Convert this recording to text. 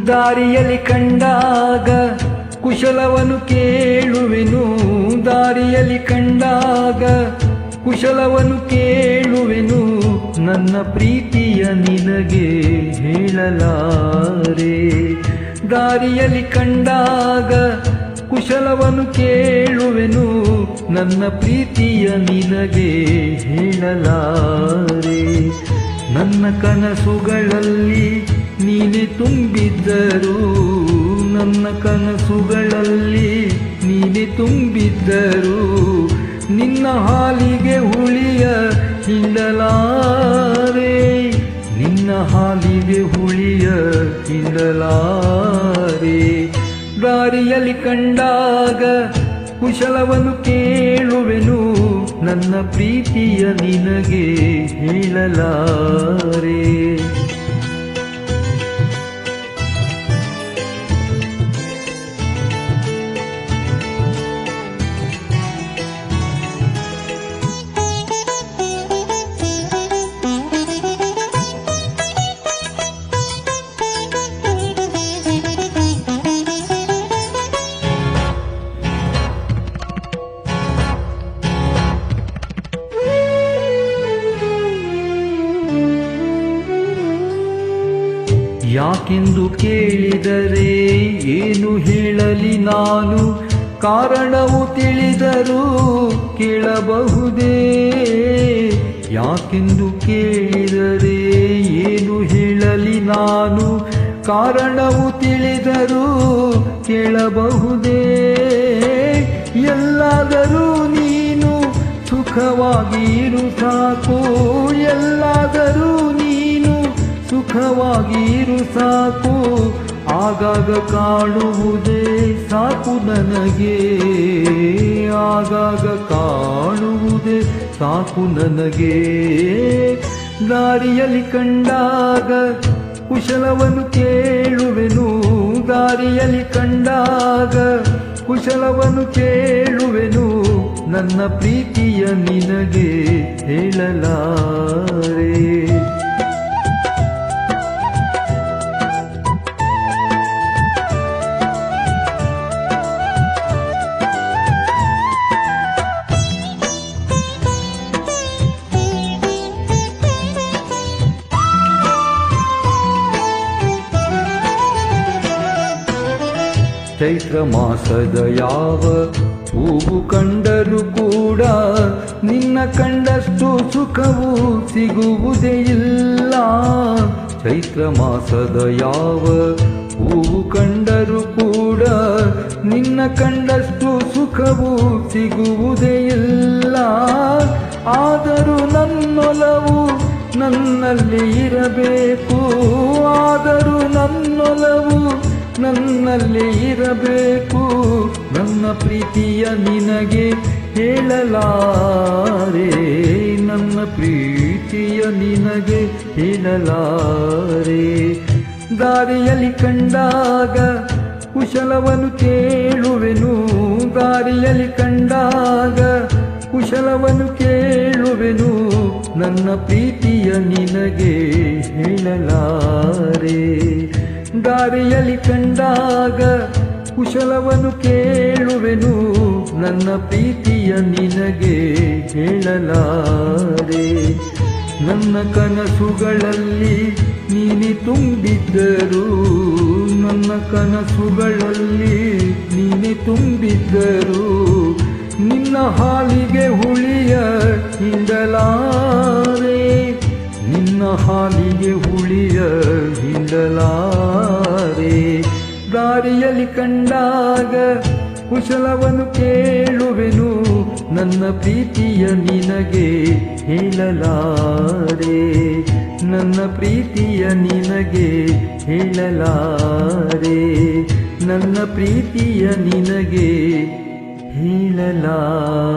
ದಾರಿಯಲ್ಲಿ ಕಂಡಾಗ ಕುಶಲವನ್ನು ಕೇಳುವೆನು, ದಾರಿಯಲ್ಲಿ ಕಂಡಾಗ ಕುಶಲವನ್ನು ಕೇಳುವೆನು, ನನ್ನ ಪ್ರೀತಿಯ ನಿನಗೆ ಹೇಳಲಾರೆ. ದಾರಿಯಲ್ಲಿ ಕಂಡಾಗ ಕುಶಲವನ್ನು ಕೇಳುವೆನು, ನನ್ನ ಪ್ರೀತಿಯ ನಿನಗೆ ಹೇಳಲಾರೆ. ನನ್ನ ಕನಸುಗಳಲ್ಲಿ ನೀನೆ ತುಂಬಿದ್ದರು, ನನ್ನ ಕನಸುಗಳಲ್ಲಿ ನೀನೆ ತುಂಬಿದ್ದರು, ನಿನ್ನ ಹಾಲಿಗೆ ಹುಳಿಯ ಹಿಂಡಲಾರೆ, ನಿನ್ನ ಹಾಲಿಗೆ ಹುಳಿಯ ಹಿಂಡಲಾರೆ. ದಾರಿಯಲ್ಲಿ ಕಂಡಾಗ ಕುಶಲವನ್ನು ಕೇಳುವೆನು, ನನ್ನ ಪ್ರೀತಿಯ ನಿನಗೆ ಹೇಳಲಾರೆ. ಯಾಕೆಂದು ಕೇಳಿದರೆ ಏನು ಹೇಳಲಿ ನಾನು, ಕಾರಣವು ತಿಳಿದರೂ ಕೇಳಬಹುದೇ. ಯಾಕೆಂದು ಕೇಳಿದರೆ ಏನು ಹೇಳಲಿ ನಾನು, ಕಾರಣವು ತಿಳಿದರೂ ಕೇಳಬಹುದೇ. ಎಲ್ಲಾದರೂ ನೀನು ಸುಖವಾಗಿರು ಸಾಕು, ಎಲ್ಲಾದರೂ ನೀನು ಸುಖವಾಗಿರು ಸಾಕು, ಆಗಾಗ ಕಾಣುವುದೇ ಸಾಕು ನನಗೆ, ಆಗಾಗ ಕಾಣುವುದೇ ಸಾಕು ನನಗೆ. ದಾರಿಯಲ್ಲಿ ಕಂಡಾಗ ಕುಶಲವನ್ನು ಕೇಳುವೆನು, ದಾರಿಯಲ್ಲಿ ಕಂಡಾಗ ಕುಶಲವನ್ನು ಕೇಳುವೆನು, ನನ್ನ ಪ್ರೀತಿಯ ನಿನಗೆ ಹೇಳಲಾರೆ. ಚೈತ್ರ ಮಾಸದ ಯಾವ ಹೂವು ಕಂಡರೂ ಕೂಡ ನಿನ್ನ ಕಂಡಷ್ಟು ಸುಖವು ಸಿಗುವುದೇ ಇಲ್ಲ. ಚೈತ್ರ ಮಾಸದ ಯಾವ ಹೂವು ಕಂಡರೂ ಕೂಡ ನಿನ್ನ ಕಂಡಷ್ಟು ಸುಖವು ಸಿಗುವುದೇ ಇಲ್ಲ. ಆದರೂ ನನ್ನೊಲವು ನನ್ನಲ್ಲಿ ಇರಬೇಕು, ಆದರೂ ನನ್ನೊಲವು ನನ್ನಲ್ಲಿ ಇರಬೇಕು, ನನ್ನ ಪ್ರೀತಿಯ ನಿನಗೆ ಹೇಳಲಾರೆ, ನನ್ನ ಪ್ರೀತಿಯ ನಿನಗೆ ಹೇಳಲಾರೆ. ದಾರಿಯಲ್ಲಿ ಕಂಡಾಗ ಕುಶಲವನ್ನು ಕೇಳುವೆನು, ದಾರಿಯಲ್ಲಿ ಕಂಡಾಗ ಕುಶಲವನ್ನು ಕೇಳುವೆನು, ನನ್ನ ಪ್ರೀತಿಯ ನಿನಗೆ ಹೇಳಲಾರೆ. ದಾರಿಯಲ್ಲಿ ಕಂಡಾಗ ಕುಶಲವನ್ನು ಕೇಳುವೆನು, ನನ್ನ ಪ್ರೀತಿಯ ನಿನಗೆ ಹೇಳಲಾರೆ. ನನ್ನ ಕನಸುಗಳಲ್ಲಿ ನೀನೆ ತುಂಬಿದ್ದರು, ನನ್ನ ಕನಸುಗಳಲ್ಲಿ ನೀನೆ ತುಂಬಿದ್ದರು, ನಿನ್ನ ಹಾಲಿಗೆ ಹುಳಿಯ ಹಿಂಡಲಾರೆ, ನಿನ್ನ ಹಾಲಿಗೆ ಹುಳಿಯ ಹಿಂಡಲಾರೆ. ದಾರಿಯಲ್ಲಿ ಕಂಡಾಗ ಕುಶಲವನ್ನು ಕೇಳುವೆನು, ನನ್ನ ಪ್ರೀತಿಯ ನಿನಗೆ ಹೇಳಲಾರೆ, ನನ್ನ ಪ್ರೀತಿಯ ನಿನಗೆ ಹೇಳಲಾರೆ, ನನ್ನ ಪ್ರೀತಿಯ ನಿನಗೆ ಹೇಳಲಾರೆ.